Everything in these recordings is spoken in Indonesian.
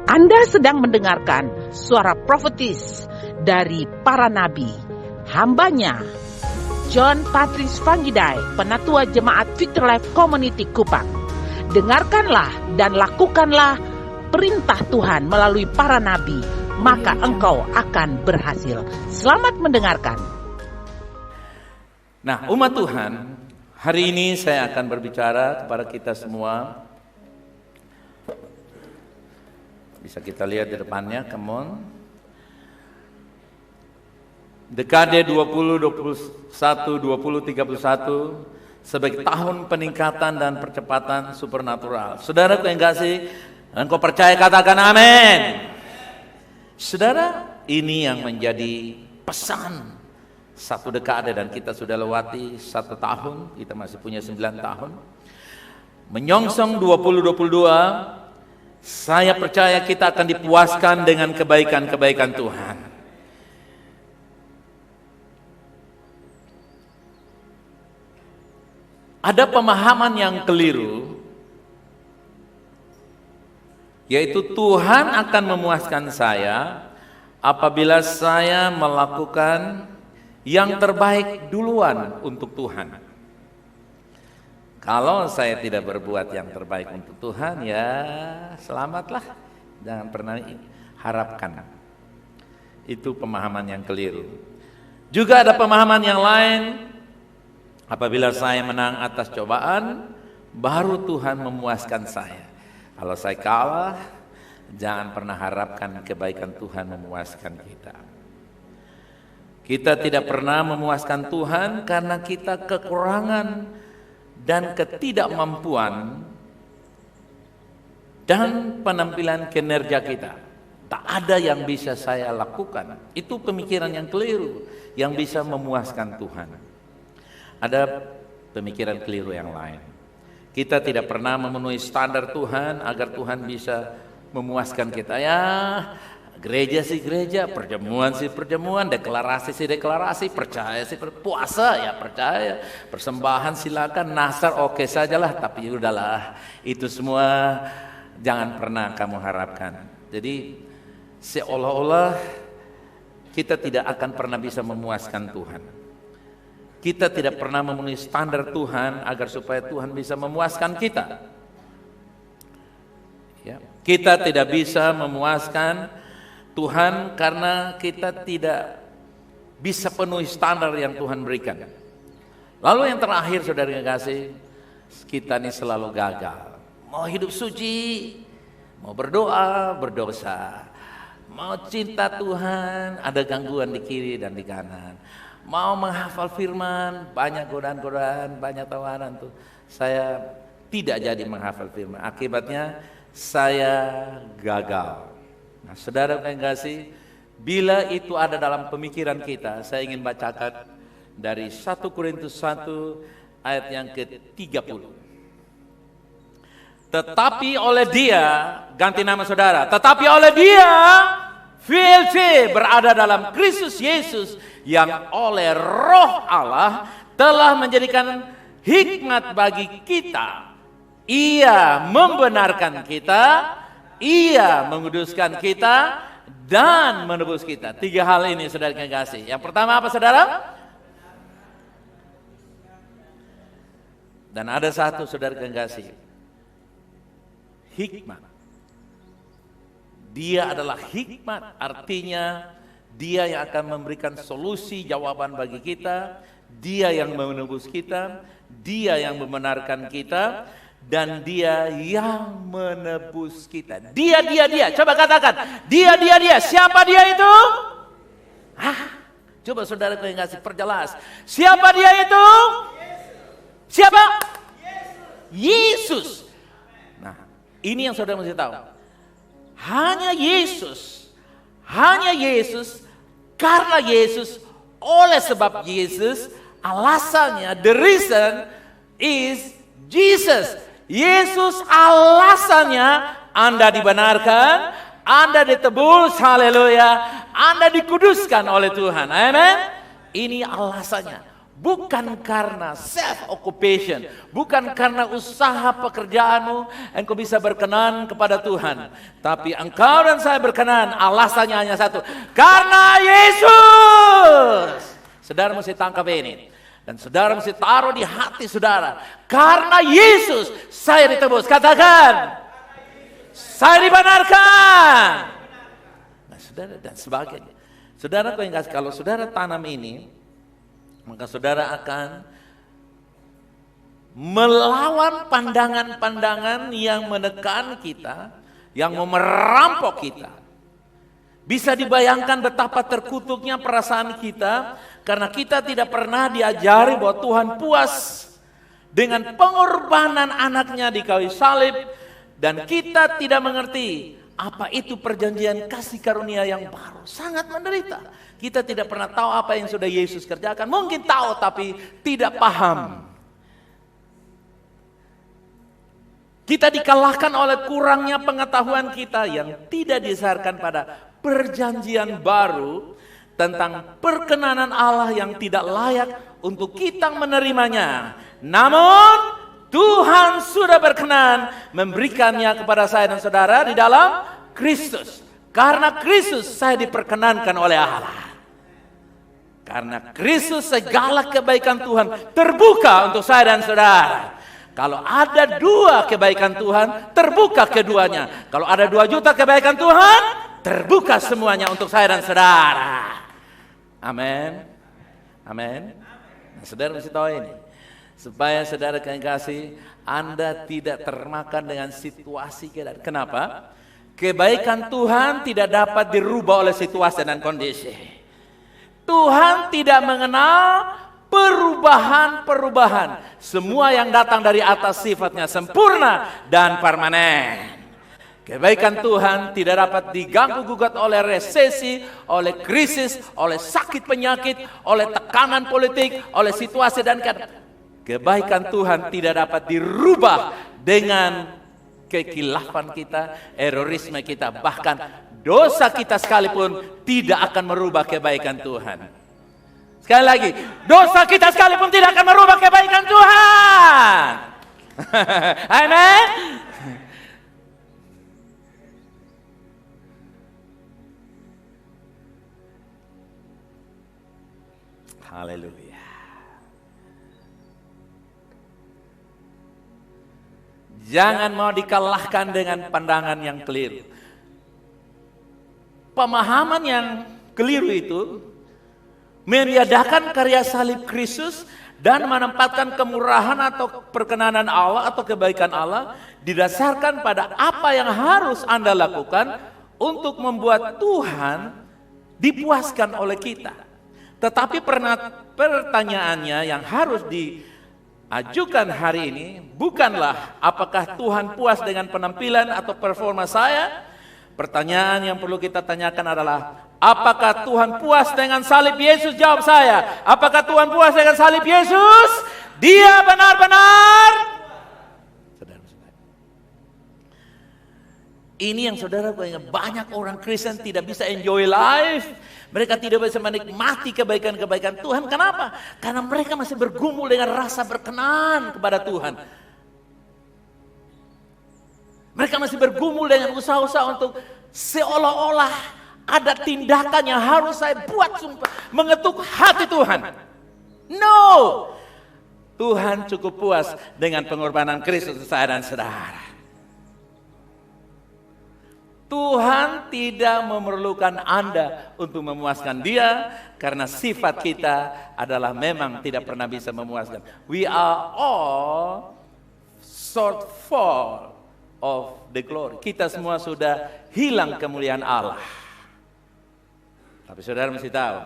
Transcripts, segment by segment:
Anda sedang mendengarkan suara profetis dari para nabi, hambanya John Patrice Vanggidai, Penatua Jemaat Victory Life Community Kupang. Dengarkanlah dan lakukanlah perintah Tuhan melalui para nabi, maka engkau akan berhasil. Selamat mendengarkan. Nah, umat Tuhan, hari ini saya akan berbicara kepada kita semua. Bisa kita lihat di depannya, come on. Dekade 2021, 2031 sebagai tahun peningkatan dan percepatan supernatural. Saudara yang kasih, engkau percaya katakan amin. Saudara, ini yang menjadi pesan satu dekade dan kita sudah lewati 1 tahun, kita masih punya 9 tahun. Menyongsong 2022, saya percaya kita akan dipuaskan dengan kebaikan-kebaikan Tuhan. Ada pemahaman yang keliru, yaitu Tuhan akan memuaskan saya apabila saya melakukan yang terbaik duluan untuk Tuhan. Kalau saya tidak berbuat yang terbaik untuk Tuhan, ya selamatlah. Jangan pernah harapkan. Itu pemahaman yang keliru. Juga ada pemahaman yang lain, apabila saya menang atas cobaan, baru Tuhan memuaskan saya. Kalau saya kalah, jangan pernah harapkan kebaikan Tuhan memuaskan kita. Kita tidak pernah memuaskan Tuhan karena kita kekurangan dan ketidakmampuan dan penampilan kinerja kita. Tak ada yang bisa saya lakukan. Itu pemikiran yang keliru yang bisa memuaskan Tuhan. Ada pemikiran keliru yang lain. Kita tidak pernah memenuhi standar Tuhan agar Tuhan bisa memuaskan kita. Ya, gereja sih gereja, perjamuan sih perjamuan, deklarasi sih deklarasi, percaya sih puasa ya percaya, persembahan silakan, nasar oke sajalah, tapi udahlah, itu semua jangan pernah kamu harapkan. Jadi seolah-olah kita tidak akan pernah bisa memuaskan Tuhan. Kita tidak pernah memenuhi standar Tuhan agar supaya Tuhan bisa memuaskan kita. Ya. Kita tidak bisa memuaskan Tuhan karena kita tidak bisa penuhi standar yang Tuhan berikan. Lalu yang terakhir, saudara yang kasih, kita ini selalu gagal. Mau hidup suci, mau berdoa, berdosa. Mau cinta Tuhan, ada gangguan di kiri dan di kanan. Mau menghafal firman, banyak godaan-godaan, banyak tawaran tuh. Saya tidak jadi menghafal firman. Akibatnya saya gagal. Nah, saudara yang kasih, bila itu ada dalam pemikiran kita, saya ingin bacakan dari 1 Korintus 1 ayat yang ke-30. Tetapi oleh Dia, ganti nama saudara, tetapi oleh Dia, VLC berada dalam Kristus Yesus yang oleh Roh Allah telah menjadikan hikmat bagi kita. Ia membenarkan kita, Ia menguduskan kita dan menebus kita. 3 hal ini saudara yang kasih. Yang pertama apa saudara? Dan ada satu saudara yang kasih. Hikmat. Dia adalah hikmat, artinya Dia yang akan memberikan solusi jawaban bagi kita. Dia yang menebus kita, Dia yang membenarkan kita, dan Dia yang menebus kita. Dia. Coba katakan, dia. Siapa Dia itu? Coba saudara yang kasih perjelas. Siapa Dia itu? Siapa? Yesus. Nah, ini yang saudara mesti tahu. Hanya Yesus, karena Yesus, oleh sebab Yesus, alasannya, the reason is Jesus. Yesus alasannya Anda dibenarkan, Anda ditebus, haleluya, Anda dikuduskan oleh Tuhan, amen. Ini alasannya. bukan karena self-occupation, bukan karena usaha pekerjaanmu, engkau bisa berkenan kepada Tuhan. Tapi engkau dan saya berkenan, alasannya hanya satu, karena Yesus. Saudara mesti tangkap ini. Dan saudara mesti taruh di hati saudara, karena Yesus saya ditebus. Katakan, saya dibenarkan. Nah saudara, dan sebagainya. Saudara, kalau saudara tanam ini, maka saudara akan melawan pandangan-pandangan yang menekan kita, yang mau merampok kita. Bisa dibayangkan betapa terkutuknya perasaan kita, karena kita tidak pernah diajari bahwa Tuhan puas dengan pengorbanan anaknya di kayu salib, dan kita tidak mengerti apa itu perjanjian kasih karunia yang baru. Sangat menderita. Kita tidak pernah tahu apa yang sudah Yesus kerjakan. Mungkin tahu tapi tidak paham. Kita dikalahkan oleh kurangnya pengetahuan kita yang tidak didasarkan pada perjanjian baru tentang perkenanan Allah yang tidak layak untuk kita menerimanya. Namun Tuhan sudah berkenan memberikannya kepada saya dan saudara di dalam Kristus. Karena Kristus saya diperkenankan oleh Allah. Karena Kristus segala kebaikan Tuhan terbuka untuk saya dan saudara. Kalau ada 2 kebaikan Tuhan, terbuka keduanya. Kalau ada 2 juta kebaikan Tuhan, terbuka semuanya untuk saya dan saudara. Amin. Amin. Nah, saudara mesti tahu ini. Supaya saudara kasih, Anda tidak termakan dengan situasi keadaan. Kenapa? Kebaikan Tuhan tidak dapat dirubah oleh situasi dan kondisi. Tuhan tidak mengenal perubahan-perubahan. Semua yang datang dari atas sifatnya sempurna dan permanen. Kebaikan Tuhan tidak dapat diganggu gugat oleh resesi, oleh krisis, oleh sakit penyakit, oleh tekanan politik, oleh situasi dan keadaan. Kebaikan Tuhan tidak dapat dirubah dengan kekilafan kita, erorisme kita, bahkan dosa kita sekalipun tidak akan merubah kebaikan Tuhan. Sekali lagi, dosa kita sekalipun tidak akan merubah kebaikan Tuhan. Amin. Haleluya. Jangan mau dikalahkan dengan pandangan yang keliru. Pemahaman yang keliru itu meniadakan karya salib Kristus dan menempatkan kemurahan atau perkenanan Allah atau kebaikan Allah didasarkan pada apa yang harus Anda lakukan untuk membuat Tuhan dipuaskan oleh kita. Tetapi pertanyaannya yang harus diajukan hari ini bukanlah apakah Tuhan puas dengan penampilan atau performa saya. Pertanyaan yang perlu kita tanyakan adalah, apakah Tuhan puas dengan salib Yesus? Jawab saya. Apakah Tuhan puas dengan salib Yesus? Dia benar-benar. Saudara-saudara, ini yang saudara banyak orang Kristen tidak bisa enjoy life. Mereka tidak bisa menikmati kebaikan-kebaikan Tuhan. Kenapa? Karena mereka masih bergumul dengan rasa berkenan kepada Tuhan. Mereka masih bergumul dengan usaha-usaha untuk seolah-olah ada tindakan yang harus saya buat mengetuk hati Tuhan. No, Tuhan cukup puas dengan pengorbanan Kristus saya dan saudara. Tuhan tidak memerlukan Anda untuk memuaskan Dia, karena sifat kita adalah memang tidak pernah bisa memuaskan. We are all shortfall of the glory. Kita semua sudah hilang kemuliaan Allah. Tapi saudara mesti tahu,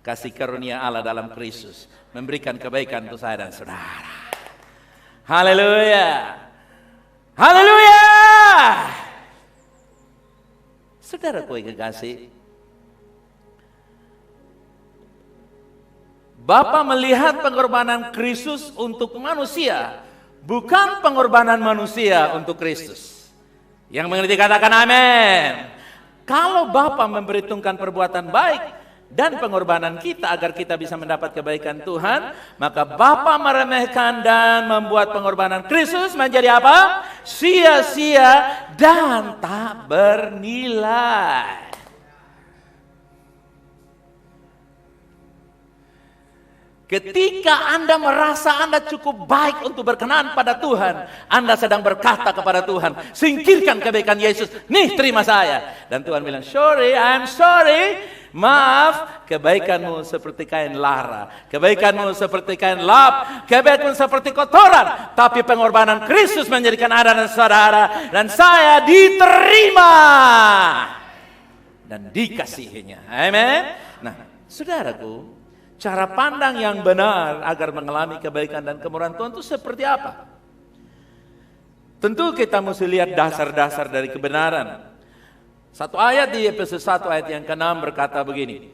kasih karunia Allah dalam Kristus memberikan kebaikan untuk saya dan saudara. Haleluya. Haleluya. Saudaraku yang kekasih, Bapa melihat pengorbanan Kristus untuk manusia, bukan pengorbanan manusia untuk Kristus. Yang mengerti katakan amin. Kalau Bapa memperhitungkan perbuatan baik dan pengorbanan kita agar kita bisa mendapat kebaikan Tuhan, maka Bapa meremehkan dan membuat pengorbanan Kristus menjadi apa? Sia-sia dan tak bernilai. Ketika Anda merasa Anda cukup baik untuk berkenan pada Tuhan, Anda sedang berkata kepada Tuhan, singkirkan kebaikan Yesus, nih terima saya. Dan Tuhan bilang, sorry, I'm sorry, maaf, kebaikanmu seperti kain lara, kebaikanmu seperti kain lap, kebaikanmu seperti kotoran, tapi pengorbanan Kristus menjadikan Anda dan saudara dan saya diterima dan dikasihinya. Amin. Nah, saudaraku, cara pandang yang benar agar mengalami kebaikan dan kemurahan Tuhan itu seperti apa? Tentu kita mesti lihat dasar-dasar dari kebenaran. Satu ayat di Efesus 1 ayat yang ke-6 berkata begini.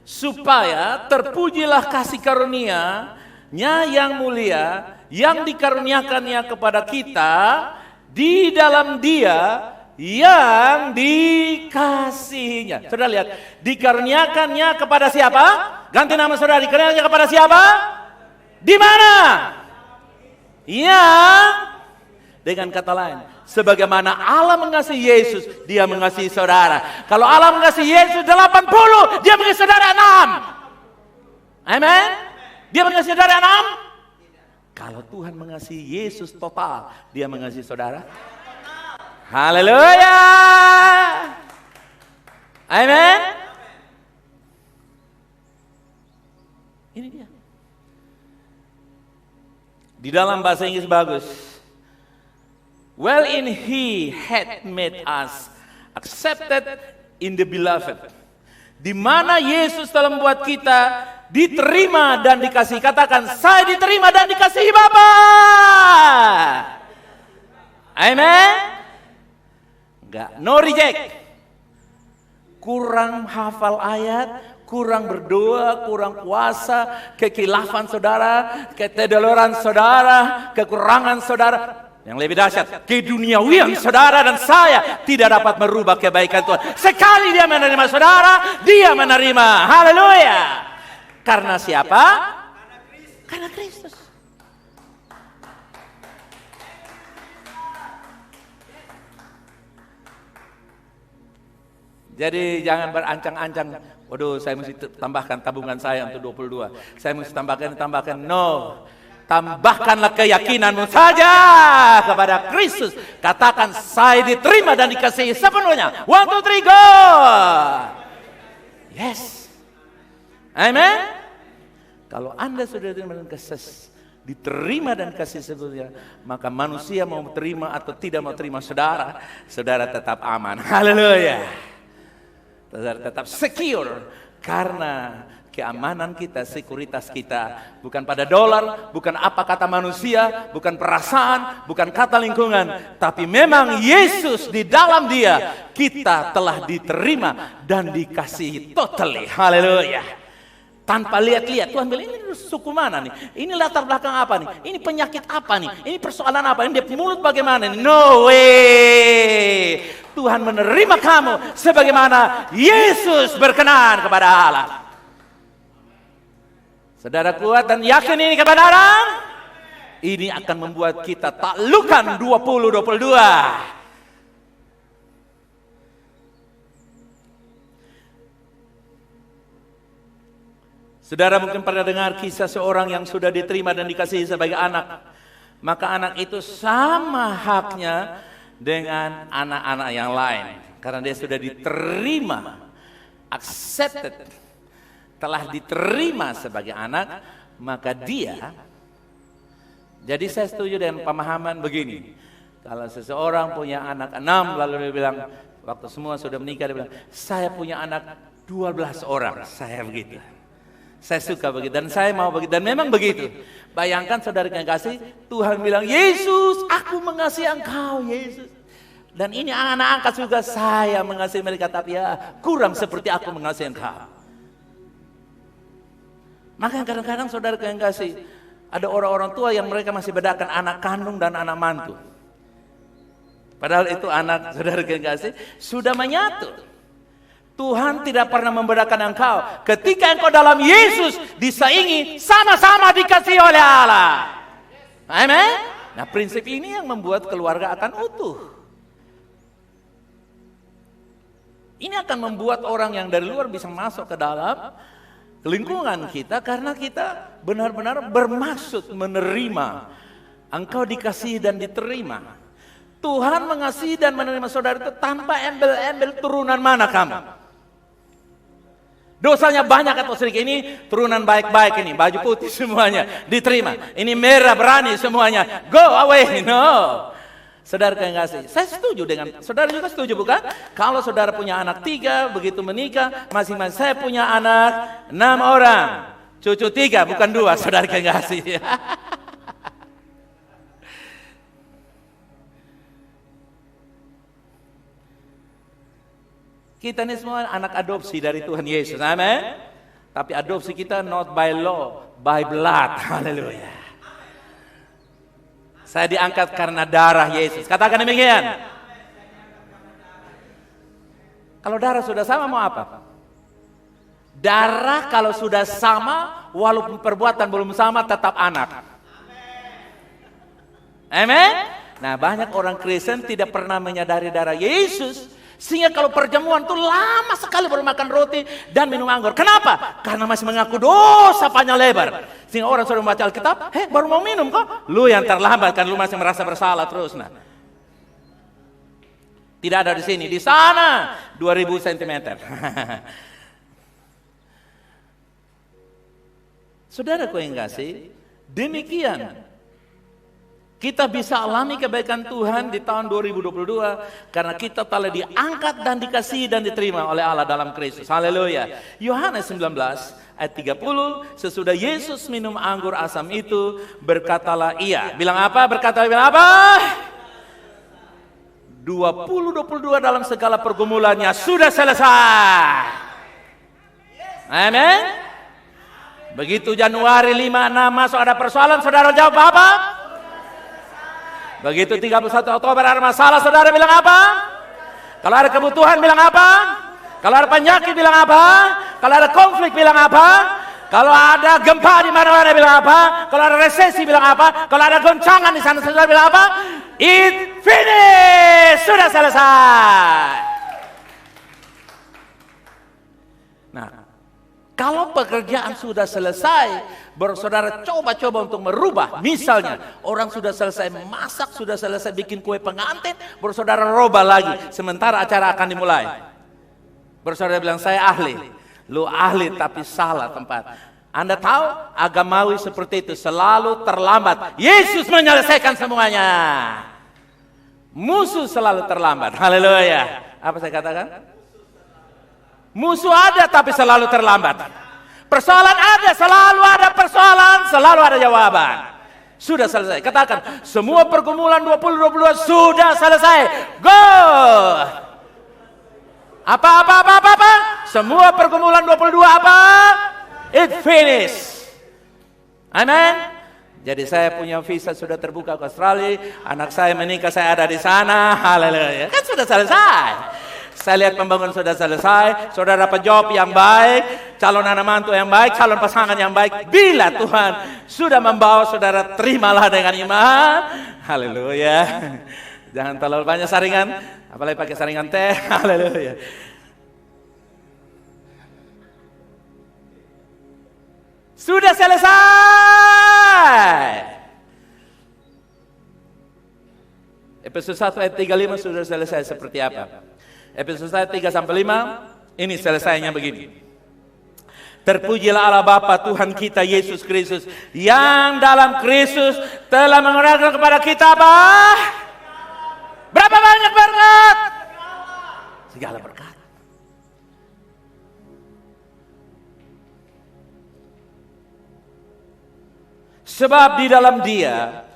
Supaya terpujilah kasih karunia-Nya yang mulia yang dikaruniakannya kepada kita di dalam Dia yang dikasihinya. Saudara lihat, dikaruniakannya kepada siapa? Ganti nama saudara, dikaruniakannya kepada siapa? Di mana? Yang, dengan kata lain, sebagaimana Allah mengasihi Yesus, Dia mengasihi saudara. Kalau Allah mengasihi Yesus 80, Dia mengasihi saudara 6. Amen? Dia mengasihi saudara 6? Kalau Tuhan mengasihi Yesus total, Dia mengasihi saudara. Haleluya. Amen. Ini dia. Di dalam bahasa Inggris bagus. Well in He had made us accepted in the beloved. Di mana Yesus telah membuat kita diterima dan dikasihi. Katakan, saya diterima dan dikasihi Bapa. Amen. Enggak, no reject. Kurang hafal ayat, kurang berdoa, kurang puasa, kekilafan saudara, ketidakloran saudara, kekurangan saudara. Yang lebih dahsyat, keduniawian saudara dan saya tidak dapat merubah kebaikan Tuhan. Sekali Dia menerima saudara, Dia menerima. Haleluya. Karena siapa? Karena Kristus. Jadi jangan berancang-ancang, waduh saya mesti tambahkan tabungan saya untuk 22. Saya mesti tambahkan. No. Tambahkanlah keyakinanmu saja kepada Kristus. Katakan, saya diterima dan dikasihi sepenuhnya. 1, 2, 3, go. Yes. Amen. Kalau Anda sudah diterima dan kasih sepenuhnya, maka manusia mau terima atau tidak mau terima saudara, saudara tetap aman. Haleluya. Tetap secure karena keamanan kita, sekuritas kita bukan pada dolar, bukan apa kata manusia, bukan perasaan, bukan kata lingkungan, tapi memang Yesus di dalam Dia kita telah diterima dan dikasihi totally. Haleluya. Tanpa lihat-lihat, Tuhan bilang ini suku mana nih? Ini latar belakang apa nih? Ini penyakit apa nih? Ini persoalan apa? Ini dia mulut bagaimana nih? No way. Tuhan menerima kamu sebagaimana Yesus berkenan kepada Allah. Saudara kuat dan yakin ini kebenaran? Ini akan membuat kita taklukan 2022. Saudara mungkin pernah dengar kisah seorang yang sudah diterima dan dikasihi sebagai anak. Maka anak itu sama haknya dengan anak-anak yang lain. Karena dia sudah diterima, accepted, telah diterima sebagai anak, maka dia. Jadi saya setuju dengan pemahaman begini. Kalau seseorang punya anak 6, lalu dia bilang, waktu semua sudah menikah, dia bilang, saya punya anak 12 orang, saya begitu. Saya suka begitu dan saya mau begitu dan memang begitu. Bayangkan saudara yang kasih, Tuhan bilang, Yesus, aku mengasihi engkau, Yesus. Dan ini anak angkat juga, saya mengasihi mereka, tapi ya kurang seperti aku mengasihi engkau. Maka kadang-kadang saudara yang kasih, ada orang-orang tua yang mereka masih bedakan anak kandung dan anak mantu. Padahal itu anak saudara yang kasih sudah menyatu. Tuhan tidak pernah membedakan engkau. Ketika engkau dalam Yesus disaingi, sama-sama dikasihi oleh Allah. Amin. Nah, prinsip ini yang membuat keluarga akan utuh. Ini akan membuat orang yang dari luar bisa masuk ke dalam lingkungan kita karena kita benar-benar bermaksud menerima. Engkau dikasihi dan diterima. Tuhan mengasihi dan menerima saudara itu tanpa embel-embel turunan mana kamu. Dosanya banyak atau sedikit, ini turunan baik-baik ini, baju putih semuanya diterima. Ini merah berani semuanya, go away. No. Saudara yang kasih, saya setuju dengan, saudara juga setuju bukan? Kalau saudara punya anak 3, begitu menikah, masing-masing saya punya anak 6 orang, cucu 3 bukan 2, saudara yang kasih. Kita ini semua anak adopsi dari Tuhan Yesus, amin. Tapi adopsi kita not by law, by blood, haleluya. Saya diangkat karena darah Yesus, katakan demikian. Kalau darah sudah sama mau apa? Darah kalau sudah sama, walaupun perbuatan belum sama tetap anak. Amin. Nah, banyak orang Kristen tidak pernah menyadari darah Yesus. Sehingga kalau perjamuan itu lama sekali baru makan roti dan minum anggur. Kenapa? Karena masih mengaku dosa panjang lebar. Sehingga orang sudah membaca Alkitab, baru mau minum kok. Lu yang terlambat kan, lu masih merasa bersalah terus. Nah, tidak ada di sini, di sana 2000 cm. Saudaraku yang kasih, demikian kita bisa alami kebaikan Tuhan di tahun 2022 karena kita telah diangkat dan dikasihi dan diterima oleh Allah dalam Kristus. Haleluya. Yohanes 19 ayat 30, sesudah Yesus minum anggur asam itu, berkatalah ia. Bilang apa? Bilang apa? 2022 dalam segala pergumulannya sudah selesai. Amin. Begitu Januari 5-6 masuk ada persoalan, saudara jawab apa? Begitu 31 Oktober ada masalah, saudara bilang apa? Kalau ada kebutuhan bilang apa? Kalau ada penyakit bilang apa? Kalau ada konflik bilang apa? Kalau ada gempa di mana-mana bilang apa? Kalau ada resesi bilang apa? Kalau ada goncangan di sana, saudara bilang apa? It finished, sudah selesai. Nah, kalau pekerjaan sudah selesai, saudara coba-coba untuk merubah. Misalnya, orang sudah selesai masak, sudah selesai bikin kue pengantin, saudara rubah lagi. Sementara acara akan dimulai. Saudara bilang, saya ahli. Lu ahli tapi salah tempat. Anda tahu, agamawi seperti itu selalu terlambat. Yesus menyelesaikan semuanya. Musuh selalu terlambat. Haleluya. Apa saya katakan? Musuh ada tapi selalu terlambat. Persoalan ada, selalu ada persoalan, selalu ada jawaban. Sudah selesai. Katakan, semua pergumulan 2022 sudah selesai. Go! Apa? Semua pergumulan 22 apa? It finished. Amin. Jadi saya punya visa sudah terbuka ke Australia. Anak saya menikah, saya ada di sana. Haleluya. Kan sudah selesai. Saya lihat pembangunan sudah selesai, saudara dapat job yang baik, calon anak mantu yang baik, calon pasangan yang baik. Bila Tuhan sudah membawa saudara, terimalah dengan iman. Haleluya. Jangan terlalu banyak saringan, apalagi pakai saringan teh. Haleluya. Sudah selesai. Efesus 1 ayat 35 sudah selesai seperti apa? Efesus 1 3-5, ini selesainya begini. Terpujilah Allah Bapa Tuhan kita Yesus Kristus, yang dalam Kristus telah mengurangkan kepada kita apa? Berapa banyak berkat? Segala berkat. Sebab di dalam Dia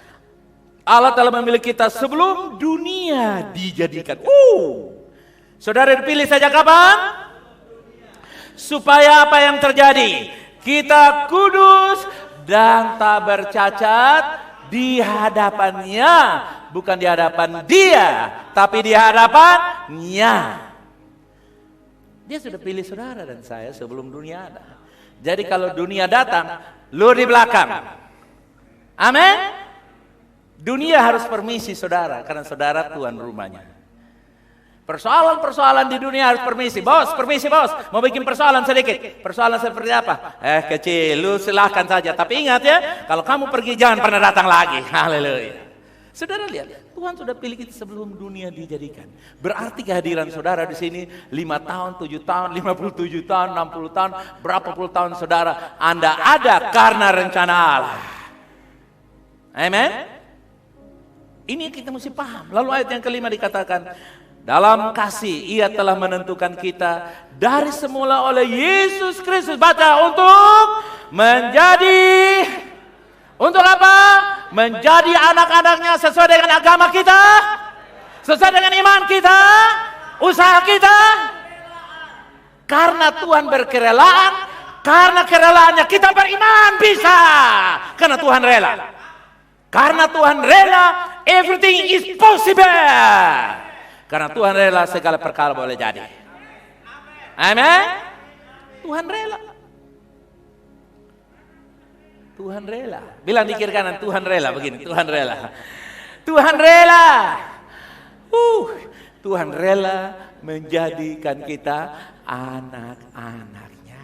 Allah telah memilih kita sebelum dunia dijadikan. Saudara dipilih sejak kapan? Supaya apa yang terjadi? Kita kudus dan tak bercacat di hadapannya. Bukan di hadapan Dia, tapi di hadapannya. Dia sudah pilih saudara dan saya sebelum dunia ada. Jadi kalau dunia datang, lu di belakang. Amin. Dunia harus permisi saudara, karena saudara tuan rumahnya. Persoalan-persoalan di dunia harus permisi. Bos, permisi bos. Mau bikin persoalan sedikit. Persoalan seperti apa? Kecil, lu silahkan saja. Tapi ingat ya, kalau kamu pergi jangan pernah datang lagi. Haleluya. Saudara lihat, Tuhan sudah pilih kita sebelum dunia dijadikan. Berarti kehadiran saudara di sini 5 tahun, 7 tahun, 57 tahun, 60 tahun, berapa puluh tahun saudara, Anda ada karena rencana Allah. Amen. Ini kita mesti paham. Lalu ayat yang kelima dikatakan, dalam kasih ia telah menentukan kita dari semula oleh Yesus Kristus. Baca, untuk menjadi, untuk apa? Menjadi anak-anaknya sesuai dengan agama kita, sesuai dengan iman kita, usaha kita. Karena Tuhan berkerelaan, karena kerelaannya kita beriman bisa. Karena Tuhan rela. Karena Tuhan rela, everything is possible. Karena Tuhan rela, segala perkara boleh jadi. Amin. Tuhan rela. Tuhan rela. Bilang di kiri kanan, Tuhan rela begini. Tuhan rela. Tuhan rela. Tuhan rela menjadikan kita anak-anaknya.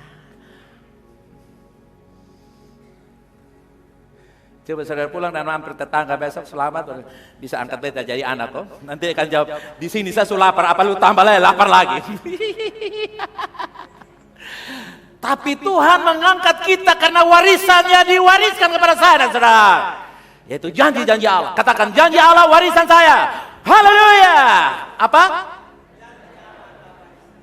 Coba saudara pulang dan mampir tetangga besok, selamat, bisa angkat beta jadi anak kok. Nanti akan jawab, di sini saya sudah lapar, apa lu tambah lagi lapar lagi. Tapi Tuhan mengangkat kita karena warisannya diwariskan kepada saya dan saudara. Yaitu janji-janji Allah. Katakan, janji Allah warisan saya. Haleluya. Apa?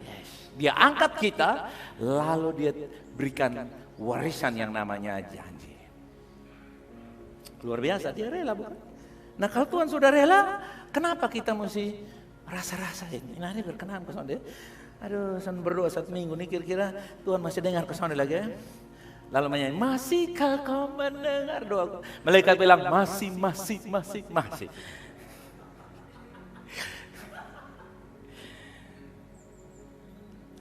Yes. Dia angkat kita, lalu dia berikan warisan yang namanya janji. Luar biasa, dia rela bukan? Nah kalau Tuhan sudah rela, kenapa kita mesti rasa-rasain? Ini berkenan ke sana. Aduh, saya berdoa 1 minggu nih, kira-kira Tuhan masih dengar ke sana lagi ya? Lalu menyanyi, masihkah kau mendengar doaku? Malaikat bilang, masih.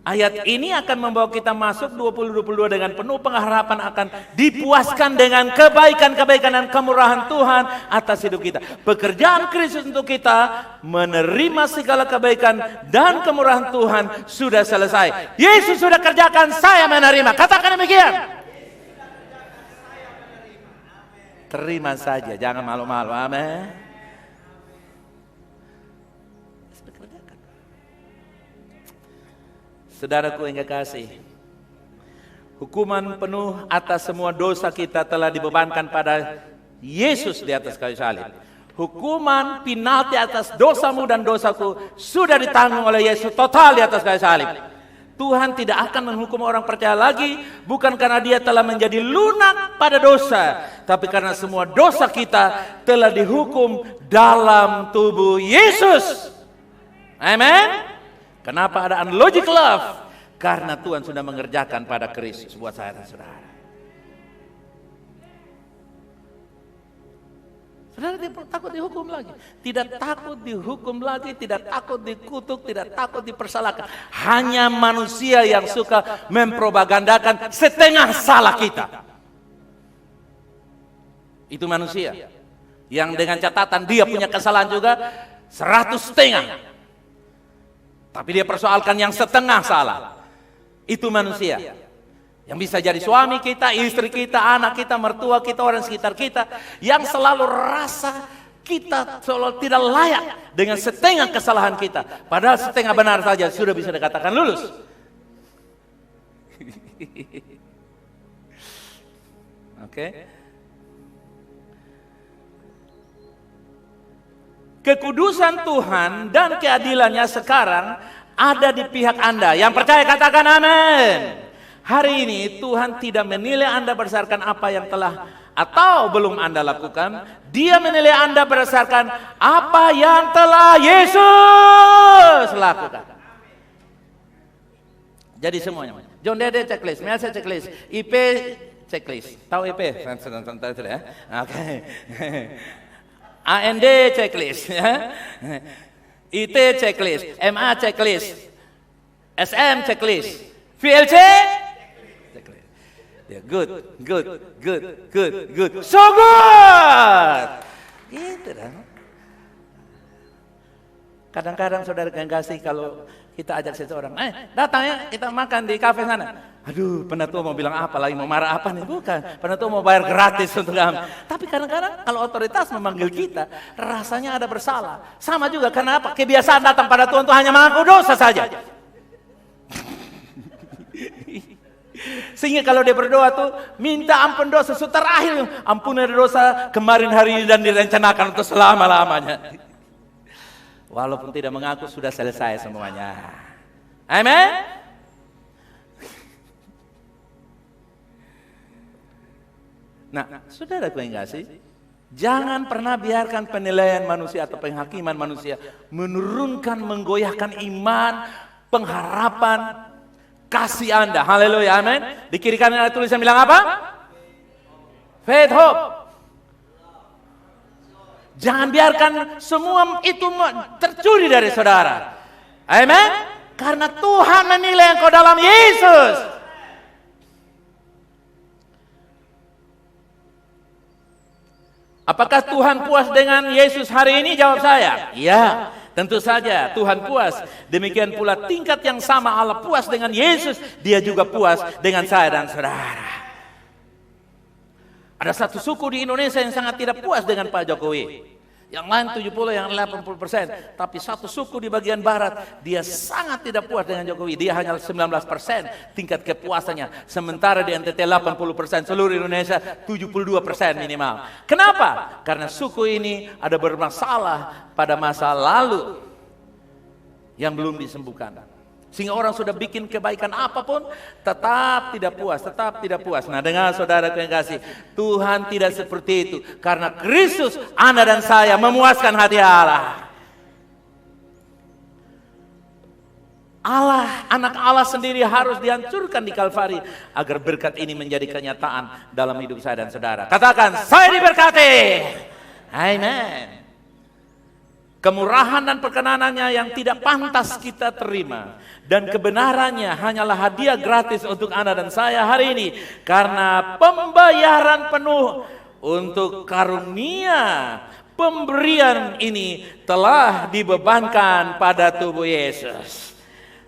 Ayat ini akan membawa kita masuk 2022 dengan penuh pengharapan akan dipuaskan dengan kebaikan-kebaikan dan kemurahan Tuhan atas hidup kita. Pekerjaan Kristus untuk kita menerima segala kebaikan dan kemurahan Tuhan sudah selesai. Yesus sudah kerjakan, saya menerima. Katakan demikian. Terima saja, jangan malu-malu. Amin. Saudaraku yang kekasih, hukuman penuh atas semua dosa kita telah dibebankan pada Yesus di atas kayu salib. Hukuman penalti atas dosamu dan dosaku sudah ditanggung oleh Yesus total di atas kayu salib. Tuhan tidak akan menghukum orang percaya lagi, bukan karena dia telah menjadi lunak pada dosa, tapi karena semua dosa kita telah dihukum dalam tubuh Yesus. Amen. Kenapa ada unlogic love? Karena Tuhan sudah mengerjakan pada Kristus buat saya dan saudara. Saudara tidak takut dihukum lagi. Tidak takut dihukum lagi, tidak takut dikutuk, tidak takut dipersalahkan. Hanya manusia yang suka mempropagandakan setengah salah kita. Itu manusia. Yang dengan catatan dia punya kesalahan juga 100,5. Tapi dia persoalkan yang setengah salah. Itu manusia. Yang bisa jadi suami kita, istri kita, anak kita, mertua kita, orang sekitar kita. Yang selalu rasa kita selalu tidak layak dengan setengah kesalahan kita. Padahal setengah benar saja sudah bisa dikatakan lulus. Oke. Kekudusan Tuhan dan keadilannya sekarang ada di pihak Anda. Yang percaya katakan amin. Hari ini Tuhan tidak menilai Anda berdasarkan apa yang telah atau belum Anda lakukan. Dia menilai Anda berdasarkan apa yang telah Yesus lakukan. Jadi semuanya. John Dede checklist, Melsa checklist, IP checklist. Tahu IP? Oke. AND checklist, ya. IT checklist, MA checklist, SM checklist. VLC checklist. Ya, good. So good. Gitu kan. Kadang-kadang saudara kasih kalau kita ajak seseorang, datang ya kita makan di kafe sana. Aduh, penatua mau bilang apa lagi, mau marah apa nih? Bukan, penatua mau bayar gratis untuk kami. Tapi kadang-kadang kalau otoritas memanggil kita, rasanya ada bersalah. Sama juga, karena apa? Kebiasaan datang pada Tuhan itu hanya mengaku dosa saja. Sehingga kalau dia berdoa tuh minta ampun dosa terakhir, ampuni dosa kemarin, hari ini, dan direncanakan untuk selama-lamanya. Walaupun tidak mengaku sudah selesai semuanya. Amin. Nah, saudara yang kasih, jangan pernah biarkan penilaian manusia atau penghakiman manusia menurunkan, menggoyahkan iman, pengharapan, kasih Anda. Haleluya, amin. Di kiri kanan ada tulisan bilang apa? Faith, hope. Jangan biarkan semua itu tercuri dari saudara. Amin. Karena Tuhan menilai engkau dalam Yesus. Apakah Tuhan puas dengan Yesus hari ini? Jawab saya. Ya, tentu saja Tuhan puas. Demikian pula tingkat yang sama Allah puas dengan Yesus, Dia juga puas dengan saya dan saudara. Ada satu suku di Indonesia yang sangat tidak puas dengan Pak Jokowi. Yang lain 70, yang 80%. Tapi satu suku di bagian barat, dia sangat tidak puas dengan Jokowi. Dia hanya 19% tingkat kepuasannya. Sementara di NTT 80%, seluruh Indonesia 72% minimal. Kenapa? Karena suku ini ada bermasalah pada masa lalu yang belum disembuhkan. Sehingga orang sudah bikin kebaikan apapun, tetap tidak puas. Nah, dengar saudara yang kasih, Tuhan tidak seperti itu. Karena Kristus, Anda dan saya memuaskan hati Allah. Anak Allah sendiri harus dihancurkan di Kalvari agar berkat ini menjadi kenyataan dalam hidup saya dan saudara. Katakan, saya diberkati. Amen. Kemurahan dan perkenanannya yang tidak pantas kita terima, dan kebenarannya hanyalah hadiah gratis untuk Anda dan saya hari ini, karena pembayaran penuh untuk karunia pemberian ini telah dibebankan pada tubuh Yesus.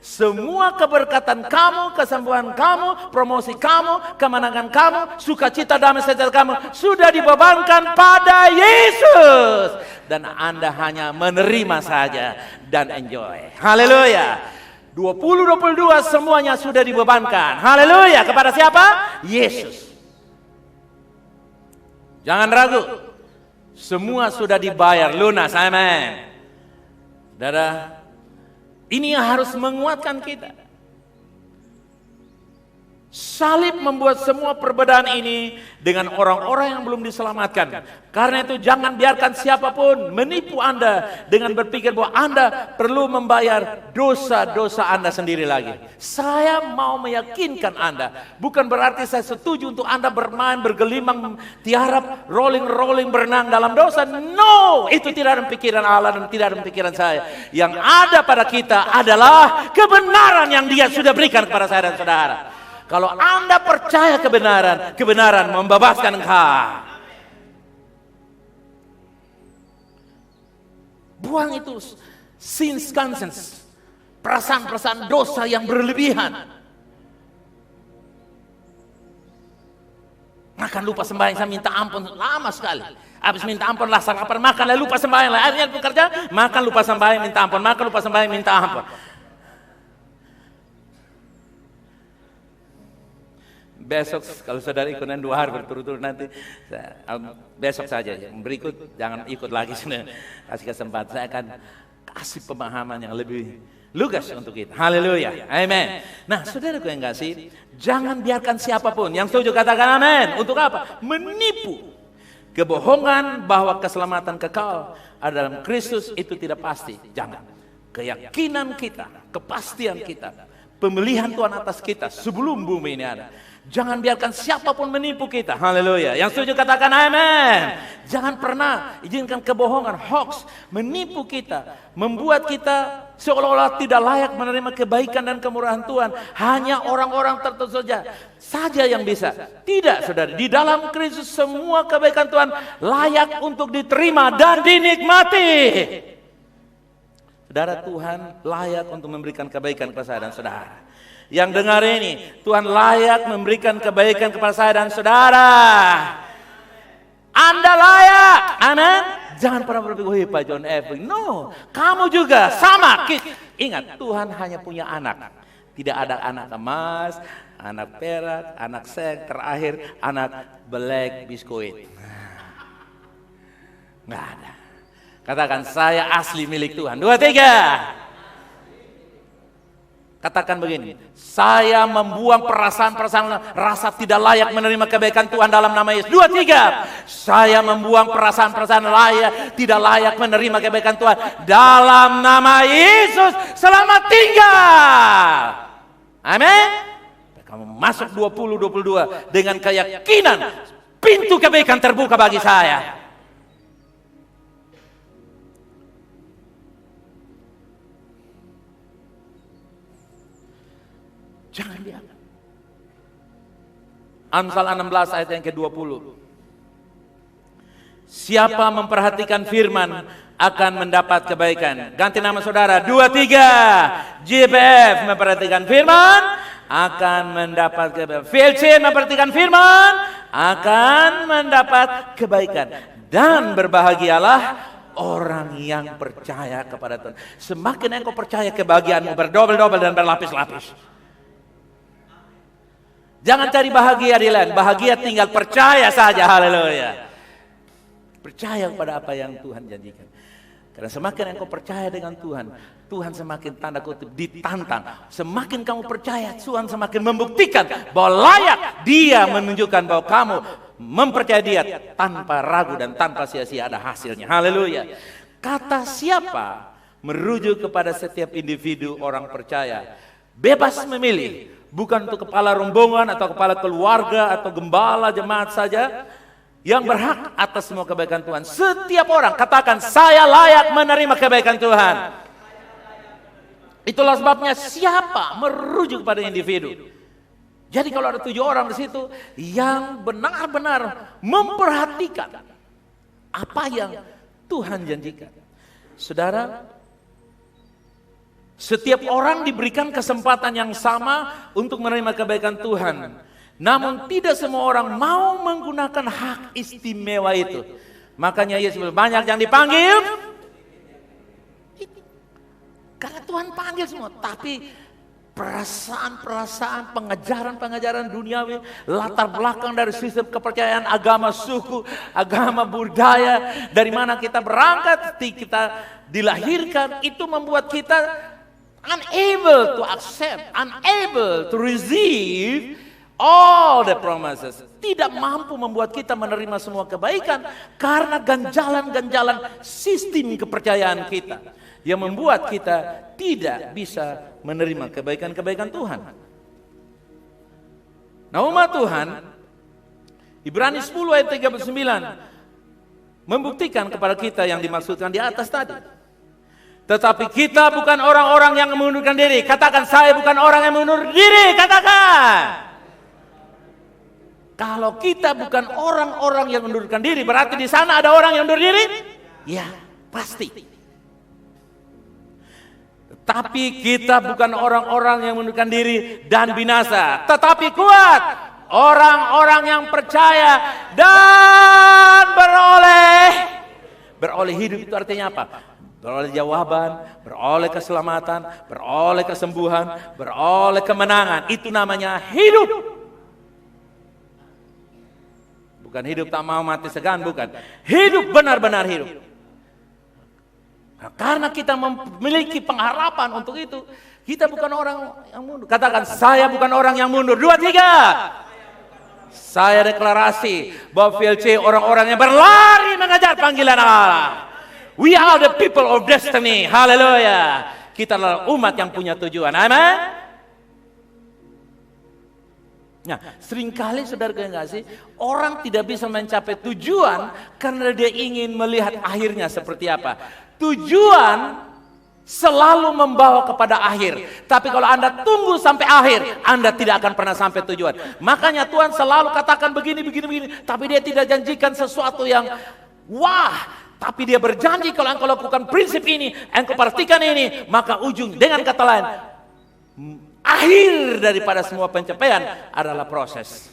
Semua keberkatan kamu, kesembuhan kamu, promosi kamu, kemenangan kamu, sukacita damai sejahtera kamu sudah dibebankan pada Yesus. Dan Anda hanya menerima saja dan enjoy. Haleluya. 2022 semuanya sudah dibebankan. Haleluya. Kepada siapa? Yesus. Jangan ragu. Semua sudah dibayar lunas. Amin. Saudara, ini yang harus menguatkan kita. Salib membuat semua perbedaan ini dengan orang-orang yang belum diselamatkan. Karena itu jangan biarkan siapapun menipu Anda dengan berpikir bahwa Anda perlu membayar dosa-dosa Anda sendiri lagi. Saya mau meyakinkan Anda, bukan berarti saya setuju untuk Anda bermain, bergelimang, tiarap, rolling berenang dalam dosa. No, itu tidak ada pikiran Allah dan tidak ada pikiran saya. Yang ada pada kita adalah kebenaran yang Dia sudah berikan kepada saya dan saudara. Kalau Anda percaya kebenaran, kebenaran membebaskan engkau. Buang itu sins conscience, perasaan-perasaan dosa yang berlebihan. Makan lupa sembahyang, saya minta ampun lama sekali. Habis minta ampun lah sarapan, makan lah lupa sembahyang lah. Akhirnya bekerja, makan lupa sembahyang minta ampun, makan lupa sembahyang minta ampun. Besok kalau saudara ikutan 2 hari berturut-turut nanti, besok saja. Yang berikut jangan ikut lagi. Kasih kesempatan, saya akan kasih pemahaman yang lebih lugas untuk kita. Haleluya, amin. Nah, saudaraku yang kasih, jangan biarkan siapapun yang setuju katakan amin. Untuk apa? Menipu kebohongan bahwa keselamatan kekal ada dalam Kristus itu tidak pasti. Jangan. Keyakinan kita, kepastian kita, pemilihan Tuhan atas kita sebelum bumi ini ada. Jangan biarkan siapapun menipu kita. Haleluya. Yang setuju katakan amin. Jangan pernah izinkan kebohongan, hoax menipu kita, membuat kita seolah-olah tidak layak menerima kebaikan dan kemurahan Tuhan. Hanya orang-orang tertentu saja yang bisa. Tidak, saudara. Di dalam Kristus semua kebaikan Tuhan layak untuk diterima dan dinikmati. Saudara, Tuhan layak untuk memberikan kebaikan kepada saya dan saudara. Yang dengar ini, Tuhan layak memberikan kebaikan kepada saya dan saudara. Anda layak, amin. Jangan pernah berpikir, Pak John F. No, kamu juga sama. Ingat, Tuhan hanya punya anak. Tidak ada anak emas, anak perak, anak seng, terakhir anak black biskuit. Nggak ada. Katakan, saya asli milik Tuhan. 2, 3. Katakan begini, saya membuang perasaan-perasaan rasa tidak layak menerima kebaikan Tuhan dalam nama Yesus. 2, 3. Saya membuang perasaan-perasaan tidak layak menerima kebaikan Tuhan dalam nama Yesus. Selamat tinggal. Amin. Kamu masuk 2022 dengan keyakinan pintu kebaikan terbuka bagi saya. Jangan dianggap. Amsal 16 ayat yang ke-20. Siapa memperhatikan firman akan mendapat kebaikan. Ganti nama saudara. 2, 3. JPF memperhatikan firman akan mendapat kebaikan. VLC memperhatikan firman akan mendapat kebaikan. Dan berbahagialah orang yang percaya kepada Tuhan. Semakin engkau percaya, kebahagiaanmu berdobel-dobel dan berlapis-lapis. Jangan cari bahagia di lain. Bahagia tinggal percaya saja. Haleluya. Percaya kepada apa yang Tuhan janjikan. Karena semakin engkau percaya dengan Tuhan, Tuhan semakin tanda kutip ditantang. Semakin kamu percaya, Tuhan semakin membuktikan bahwa layak Dia menunjukkan bahwa kamu mempercayai Dia tanpa ragu dan tanpa sia-sia ada hasilnya. Haleluya. Kata siapa merujuk kepada setiap individu orang percaya. Bebas memilih. Bukan untuk kepala rombongan atau kepala keluarga atau gembala jemaat saja yang berhak atas semua kebaikan Tuhan. Setiap orang katakan, saya layak menerima kebaikan Tuhan. Itulah sebabnya siapa merujuk pada individu. Jadi kalau ada 7 orang di situ yang benar-benar memperhatikan apa yang Tuhan janjikan. Saudara, setiap orang diberikan kesempatan yang sama untuk menerima kebaikan Tuhan. Namun tidak semua orang mau menggunakan hak istimewa itu. Makanya Yesus bilang, banyak yang dipanggil. Karena Tuhan panggil semua. Tapi perasaan-perasaan, pengajaran-pengajaran duniawi, latar belakang dari sistem kepercayaan, agama suku, agama budaya, dari mana kita berangkat, kita dilahirkan, itu membuat kita unable to accept, unable to receive all the promises. Tidak mampu membuat kita menerima semua kebaikan karena ganjalan-ganjalan sistem kepercayaan kita yang membuat kita tidak bisa menerima kebaikan-kebaikan Tuhan. Nah, umat Tuhan, Ibrani 10 ayat 39 membuktikan kepada kita yang dimaksudkan di atas tadi. Tetapi kita bukan orang-orang yang mengundurkan diri. Katakan, saya bukan orang yang mengundur diri. Katakan. Kalau kita bukan orang-orang yang mengundurkan diri, berarti di sana ada orang yang mundur diri? Ya, pasti. Tetapi kita bukan orang-orang yang mengundurkan diri dan binasa. Tetapi kuat. Orang-orang yang percaya dan beroleh hidup. Itu artinya apa? Beroleh jawaban, beroleh keselamatan, beroleh kesembuhan, beroleh kemenangan. Itu namanya hidup. Bukan hidup tak mau mati segan, bukan. Hidup benar-benar hidup. Nah, karena kita memiliki pengharapan untuk itu, kita bukan orang yang mundur. Katakan, saya bukan orang yang mundur. 2, 3. Saya deklarasi bahwa VLC orang-orang yang berlari mengejar panggilan Allah. We are the people of destiny. Haleluya. Kita adalah umat yang punya tujuan. Amin. Nah, seringkali saudara enggak sih, orang tidak bisa mencapai tujuan karena dia ingin melihat akhirnya seperti apa. Tujuan selalu membawa kepada akhir. Tapi kalau Anda tunggu sampai akhir, Anda tidak akan pernah sampai tujuan. Makanya Tuhan selalu katakan begini, tapi Dia tidak janjikan sesuatu yang wah. Tapi Dia berjanji kalau engkau lakukan prinsip ini, engkau perhatikan ini, maka ujung, dengan kata lain, akhir daripada semua pencapaian adalah proses.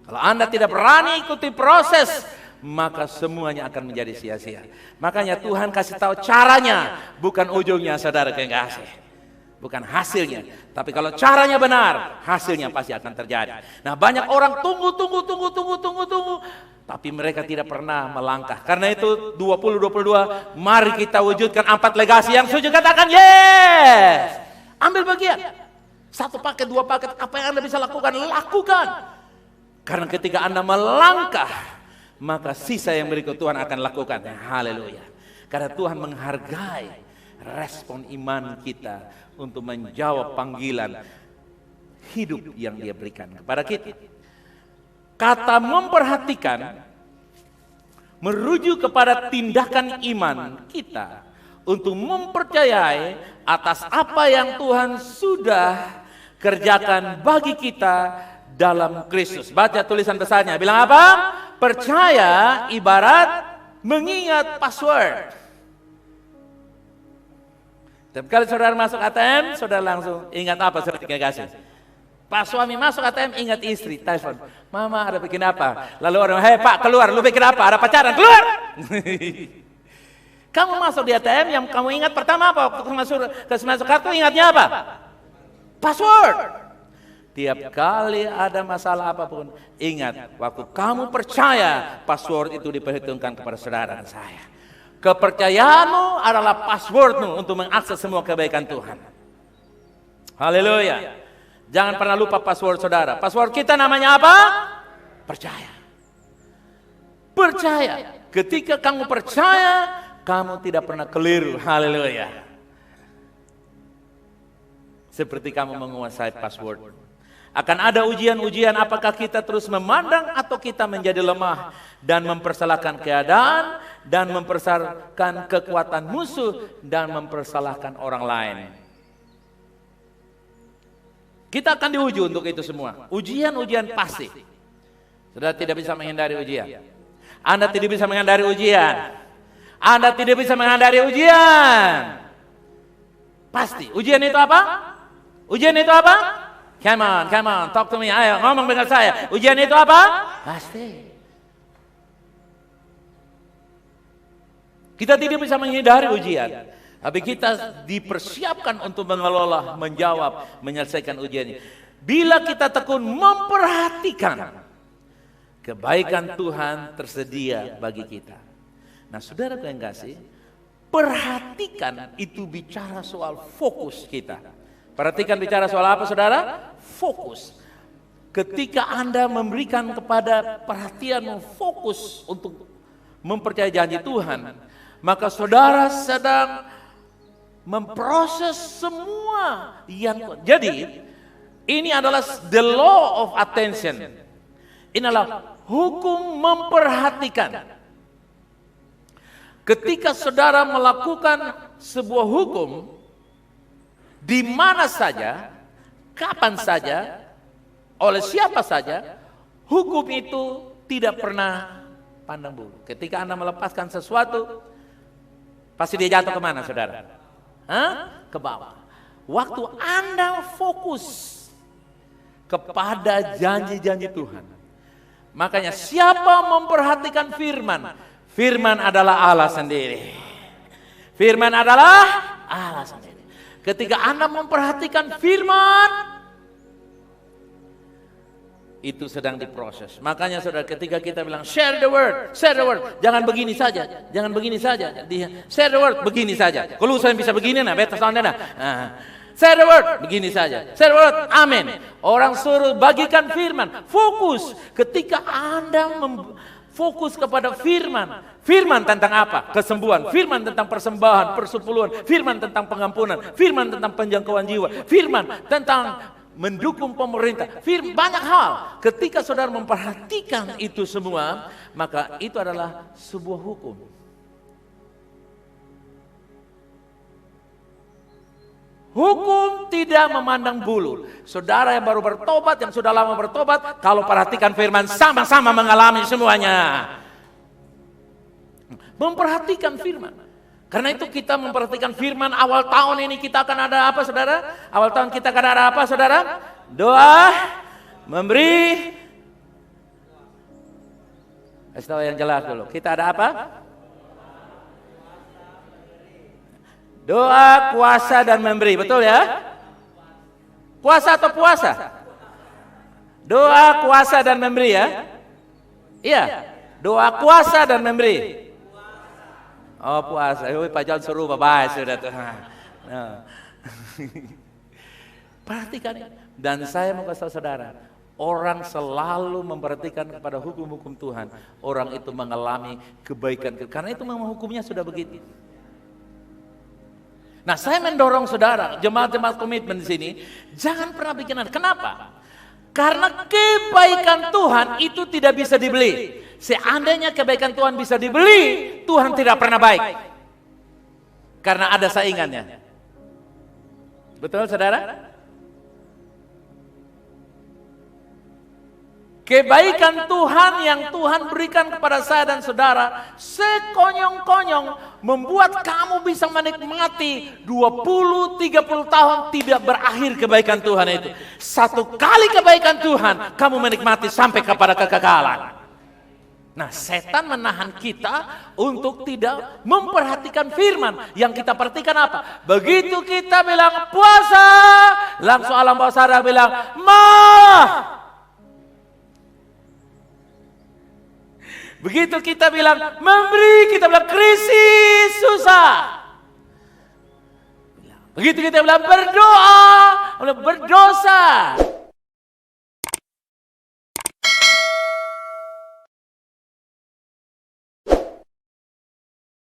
Kalau Anda tidak berani ikuti proses, maka semuanya akan menjadi sia-sia. Makanya Tuhan kasih tahu caranya, bukan ujungnya, saudara kekasih. Bukan hasilnya. Tapi kalau caranya benar, hasilnya pasti akan terjadi. Nah, banyak orang tunggu. Tapi mereka tidak pernah melangkah. Karena itu 2022, mari kita wujudkan 4 legasi yang setuju, katakan yes. Ambil bagian. 1 paket, 2 paket, apa yang Anda bisa lakukan, lakukan. Karena ketika Anda melangkah, maka sisa yang berikut Tuhan akan lakukan. Haleluya. Karena Tuhan menghargai respon iman kita untuk menjawab panggilan hidup yang Dia berikan kepada kita. Kata memperhatikan merujuk kepada tindakan iman kita untuk mempercayai atas apa yang Tuhan sudah kerjakan bagi kita dalam Kristus. Baca tulisan besarnya, bilang apa? Percaya ibarat mengingat password. Setiap kali saudara masuk ATM, saudara langsung ingat apa, saudara kasih. Pak suami masuk ATM, ingat istri, telepon. Mama ada bikin apa? Lalu orang, hei Pak keluar, lu bikin apa? Ada pacaran, keluar! Kamu masuk di ATM, yang kamu ingat pertama apa? Waktu masuk kartu ingatnya apa? Password. Tiap kali ada masalah apapun, ingat, waktu kamu percaya, password itu diperhitungkan kepada saudara dan saya. Kepercayaanmu adalah passwordmu untuk mengakses semua kebaikan Tuhan. Haleluya. Jangan pernah lupa password saudara. Password kita namanya apa? Percaya. Percaya. Ketika kamu percaya, kamu tidak pernah keliru. Haleluya. Seperti kamu menguasai password. Akan ada ujian-ujian, apakah kita terus memandang atau kita menjadi lemah dan mempersalahkan keadaan dan mempersalahkan kekuatan musuh dan mempersalahkan orang lain. Kita akan diuji untuk itu semua. Ujian-ujian pasti. Saudara tidak bisa menghindari ujian. Anda tidak bisa menghindari ujian. Anda tidak bisa menghindari ujian. Pasti. Ujian itu apa? Ujian itu apa? Come on, talk to me. Ayo ngomong dengan saya. Ujian itu apa? Pasti. Kita tidak bisa menghindari ujian, tapi kita dipersiapkan untuk mengelola, menjawab, menyelesaikan ujian ini. Bila kita tekun memperhatikan kebaikan Tuhan tersedia bagi kita. Nah, saudara yang kasih, perhatikan itu bicara soal fokus kita. Perhatikan bicara soal apa, saudara? Fokus. Ketika Anda memberikan kepada perhatian fokus untuk mempercayai janji Tuhan, maka saudara sedang memproses semua yang. Jadi, ini adalah the law of attention. Ini adalah hukum memperhatikan. Ketika saudara melakukan sebuah hukum, di mana saja, kapan saja, oleh siapa saja, hukum itu tidak pernah pandang bulu. Ketika Anda melepaskan sesuatu, pasti dia jatuh kemana, saudara? Ke bawah. Waktu Anda fokus kepada janji-janji Tuhan, makanya siapa memperhatikan firman? Firman adalah Allah sendiri. Firman adalah Allah sendiri. Ketika Anda memperhatikan firman, itu sedang diproses. Makanya saudara, ketika kita bilang share the word, jangan begini saja, jangan begini saja. Share the word, begini saja. Kalau saya bisa begini, nah beta sound nah. Share the word, begini saja. Share the word, amin. Orang suruh bagikan firman, fokus. Ketika Anda fokus kepada firman. Firman tentang apa? Kesembuhan. Firman tentang persembahan, persepuluhan. Firman tentang pengampunan. Firman tentang penjangkauan jiwa. Firman tentang mendukung pemerintah. Firman banyak hal. Ketika saudara memperhatikan itu semua, maka itu adalah sebuah hukum. Hukum tidak memandang bulu. Saudara yang baru bertobat, yang sudah lama bertobat, kalau perhatikan firman sama-sama mengalami semuanya. Memperhatikan firman. Karena itu kita memperhatikan firman. Awal tahun ini kita akan ada apa, saudara? Awal tahun kita akan ada apa, saudara? Doa, memberi. Kasih tahu yang jelas dulu. Kita ada apa? Doa, kuasa, dan memberi. Betul ya? Puasa atau puasa? Doa, kuasa, dan memberi ya? Iya. Doa, kuasa, dan memberi. Oh, puasa. Pak John suruh bye-bye sudah tuh. Nah. Perhatikan. Dan saya mau kasih tahu saudara, orang selalu memperhatikan kepada hukum-hukum Tuhan. Orang itu mengalami kebaikan. Karena itu memang hukumnya sudah begitu. Nah, saya mendorong saudara, jemaat-jemaat komitmen di sini, jangan pernah bikin aneh. Kenapa? Karena kebaikan Tuhan itu tidak bisa dibeli. Seandainya kebaikan Tuhan bisa dibeli, Tuhan tidak pernah baik. Karena ada saingannya. Betul, saudara? Kebaikan Tuhan yang Tuhan berikan kepada saya dan saudara sekonyong-konyong membuat kamu bisa menikmati 20-30 tahun tidak berakhir kebaikan Tuhan itu. Satu kali kebaikan Tuhan kamu menikmati sampai kepada kekekalan. Nah, setan menahan kita untuk tidak memperhatikan firman. Yang kita perhatikan apa? Begitu kita bilang puasa, langsung alam bawah sadar bilang begitu kita bilang memberi, kita bilang krisis, susah. Begitu kita bilang berdoa, berdosa.